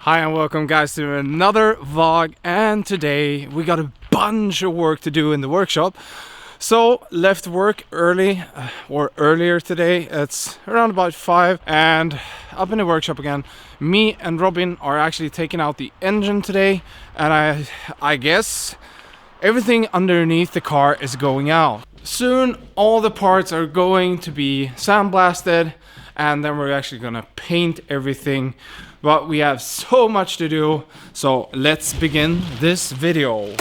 Hi and welcome guys to another vlog, and today we got a bunch of work to do in the workshop. So left work early or earlier today. It's around about 5 and up in the workshop again. Me and Robin are actually taking out the engine today, and I guess everything underneath the car is going out. Soon all the parts are going to be sandblasted, and then we're actually gonna paint everything. But we have so much to do, so let's begin this video.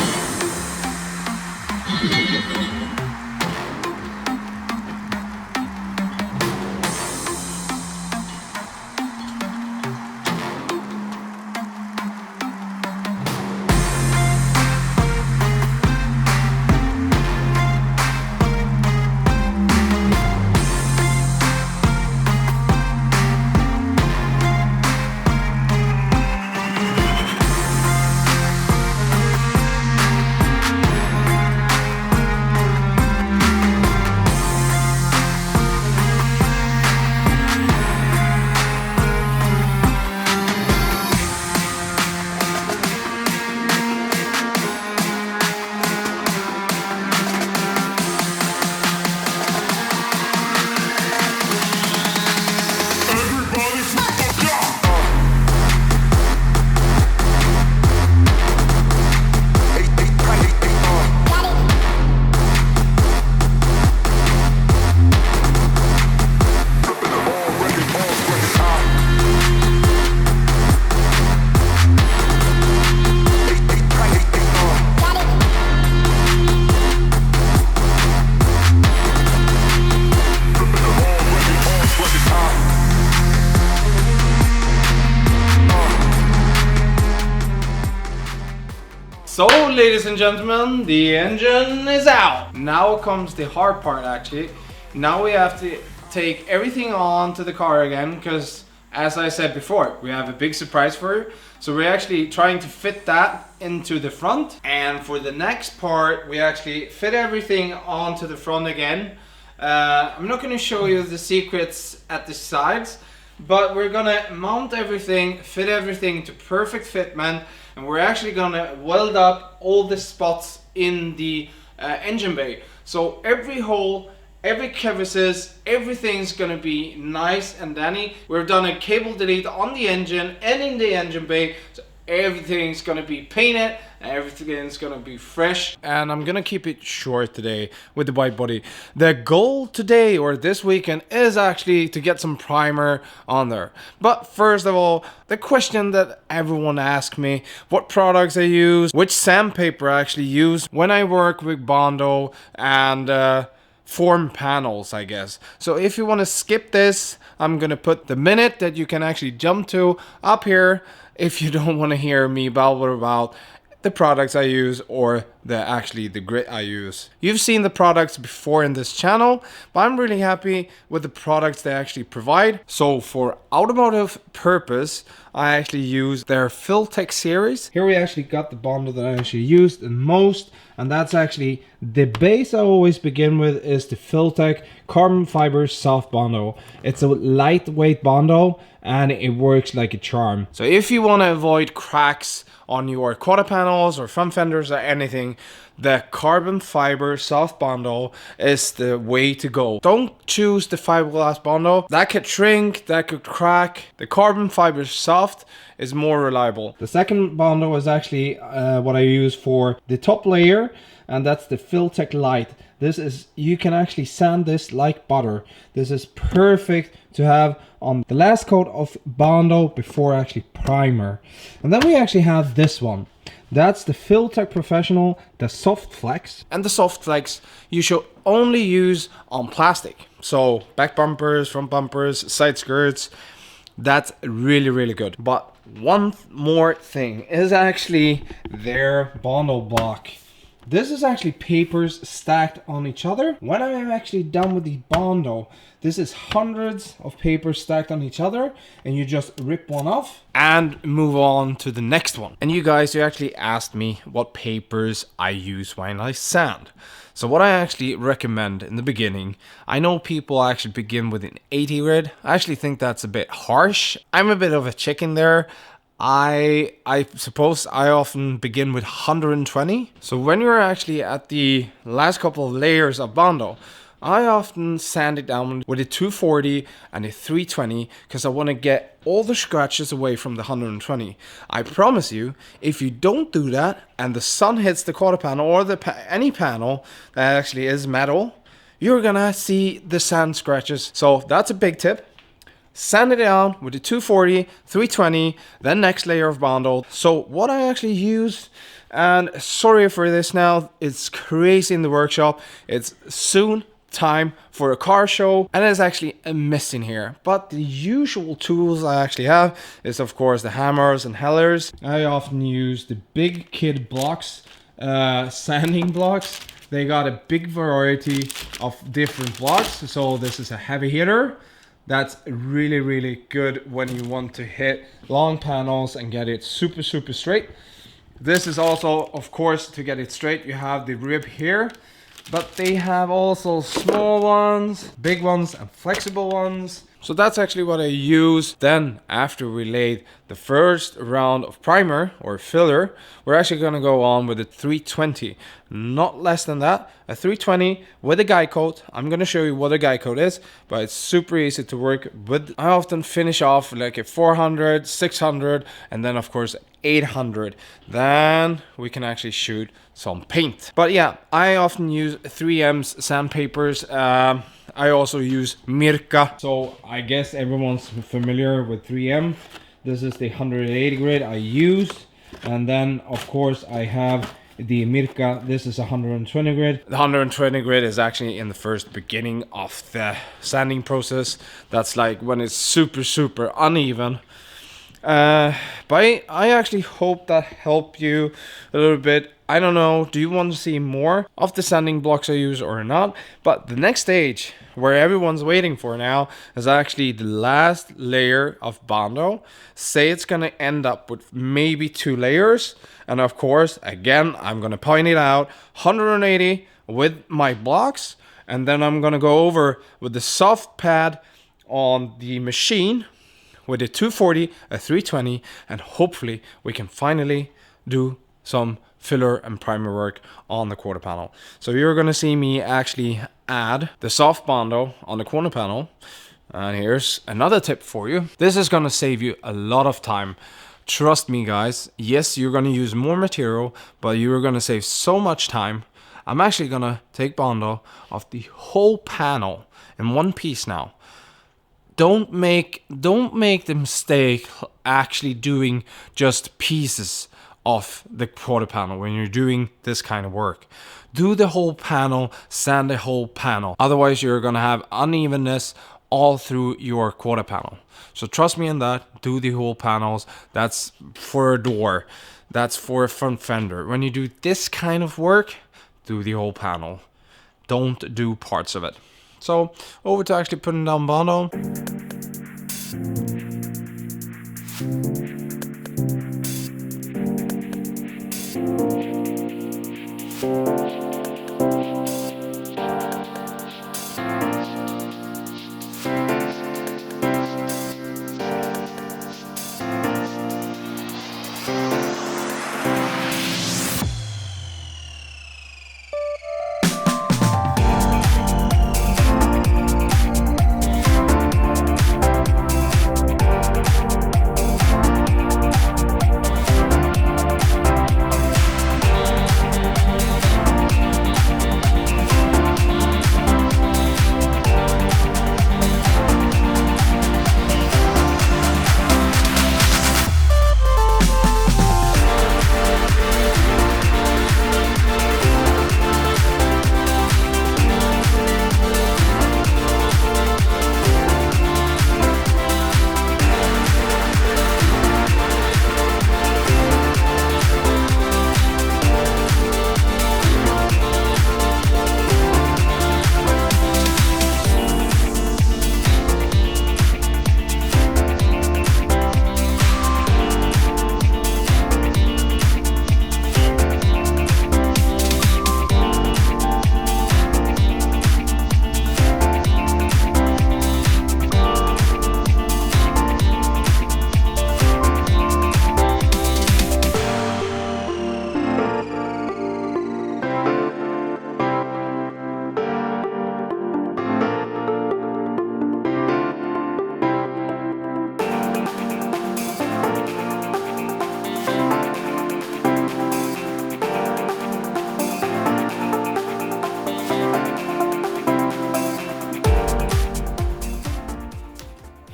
So ladies and gentlemen, the engine is out. Now comes the hard part actually. Now we have to take everything on to the car again, because as I said before, we have a big surprise for you. So we're actually trying to fit that into the front. And for the next part, we actually fit everything onto the front again. I'm not going to show you the secrets at the sides, but we're gonna mount everything, fit everything to perfect fitment, and we're actually gonna weld up all the spots in the engine bay. So every hole, every crevices, everything's gonna be nice and dandy. We've done a cable delete on the engine and in the engine bay, so everything's gonna be painted and everything's gonna be fresh. And I'm gonna keep it short today with the Widebody. The goal today or this weekend is actually to get some primer on there. But first of all, the question that everyone asks me, what products I use, which sandpaper I actually use when I work with Bondo and form panels, I guess. So if you want to skip this, I'm gonna put the minute that you can actually jump to up here if you don't want to hear me babble about the products I use or the grit I use. You've seen the products before in this channel, but I'm really happy with the products they actually provide. So for automotive purpose, I actually use their Filtech series. Here we actually got the Bondo that I actually used the most, and that's actually the base I always begin with is the Filtech carbon fiber soft Bondo. It's a lightweight Bondo and it works like a charm. So if you want to avoid cracks on your quarter panels or front fenders or anything, the carbon fiber soft Bondo is the way to go. Don't choose the fiberglass Bondo. That could shrink, that could crack. The carbon fiber soft is more reliable. The second Bondo is actually what I use for the top layer, and that's the Filtech Light. This is, you can actually sand this like butter. This is perfect to have on the last coat of Bondo before actually primer. And then we actually have this one. That's the Filtech Professional, the Soft Flex. And the Soft Flex you should only use on plastic. So back bumpers, front bumpers, side skirts. That's really, really good. But one more thing is actually their Bondo block. This is actually papers stacked on each other. When I am actually done with the Bondo, this is hundreds of papers stacked on each other, and you just rip one off and move on to the next one. And you guys, you actually asked me what papers I use when I sand. So what I actually recommend in the beginning, I know people actually begin with an 80 grit. I actually think that's a bit harsh. I'm a bit of a chicken there. I suppose I often begin with 120. So when you're actually at the last couple of layers of Bondo, I often sand it down with a 240 and a 320 because I want to get all the scratches away from the 120. I promise you, if you don't do that and the sun hits the quarter panel or any panel that actually is metal, you're gonna see the sand scratches. So that's a big tip. Sand it down with the 240, 320, then next layer of Bondo. So what I actually use, and sorry for this now, it's crazy in the workshop. It's soon time for a car show and it's actually a missing here, but the usual tools I actually have is of course the hammers and hellers. I often use the big kid blocks, sanding blocks. They got a big variety of different blocks, so this is a heavy hitter. That's really good when you want to hit long panels and get it super straight. This is also, of course, to get it straight, you have the rib here. But they have also small ones, big ones, and flexible ones. So that's actually what I use. Then after we laid the first round of primer or filler, we're actually going to go on with a 320. Not less than that. A 320 with a guide coat. I'm going to show you what a guide coat is, but it's super easy to work with. I often finish off like a 400, 600, and then of course 800. Then we can actually shoot some paint. But yeah, I often use 3M's sandpapers. I also use Mirka. So I guess everyone's familiar with 3M. This is the 180 grit I use. And then of course I have the Mirka. This is 120 grit. The 120 grit is actually in the first beginning of the sanding process. That's like when it's super uneven. But I actually hope that helped you a little bit. I don't know, do you want to see more of the sanding blocks I use or not? But the next stage, where everyone's waiting for now, is actually the last layer of Bondo. Say it's going to end up with maybe 2 layers. And of course, again, I'm going to point it out, 180 with my blocks. And then I'm going to go over with the soft pad on the machine with a 240, a 320, and hopefully we can finally do some filler and primer work on the quarter panel. So you're going to see me actually add the soft Bondo on the corner panel. And here's another tip for you. This is going to save you a lot of time. Trust me guys, yes, you're going to use more material, but you're going to save so much time. I'm actually going to take Bondo off the whole panel in one piece now. Don't make the mistake actually doing just pieces of the quarter panel when you're doing this kind of work. Do the whole panel, sand the whole panel. Otherwise you're gonna have unevenness all through your quarter panel. So trust me in that, do the whole panels. That's for a door, that's for a front fender. When you do this kind of work, do the whole panel. Don't do parts of it. So over to actually putting down Bondo.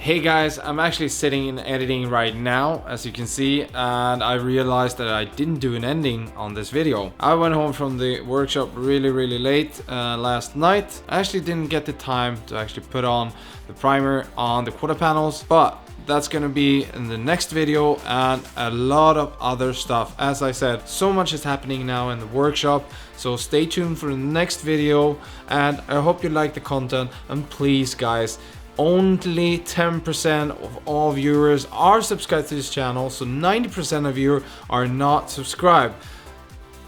Hey guys, I'm actually sitting in editing right now, as you can see, and I realized that I didn't do an ending on this video. I went home from the workshop really late last night. I actually didn't get the time to actually put on the primer on the quarter panels, but that's gonna be in the next video and a lot of other stuff. As I said, so much is happening now in the workshop, so stay tuned for the next video, and I hope you like the content. And please guys, only 10% of all viewers are subscribed to this channel, so 90% of you are not subscribed.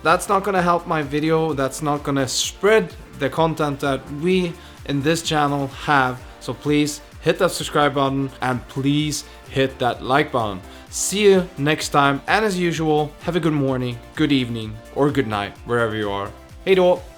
That's not gonna help my video, that's not gonna spread the content that we in this channel have, so please hit that subscribe button and please hit that like button. See you next time, and as usual, have a good morning, good evening, or good night, wherever you are. Hej då!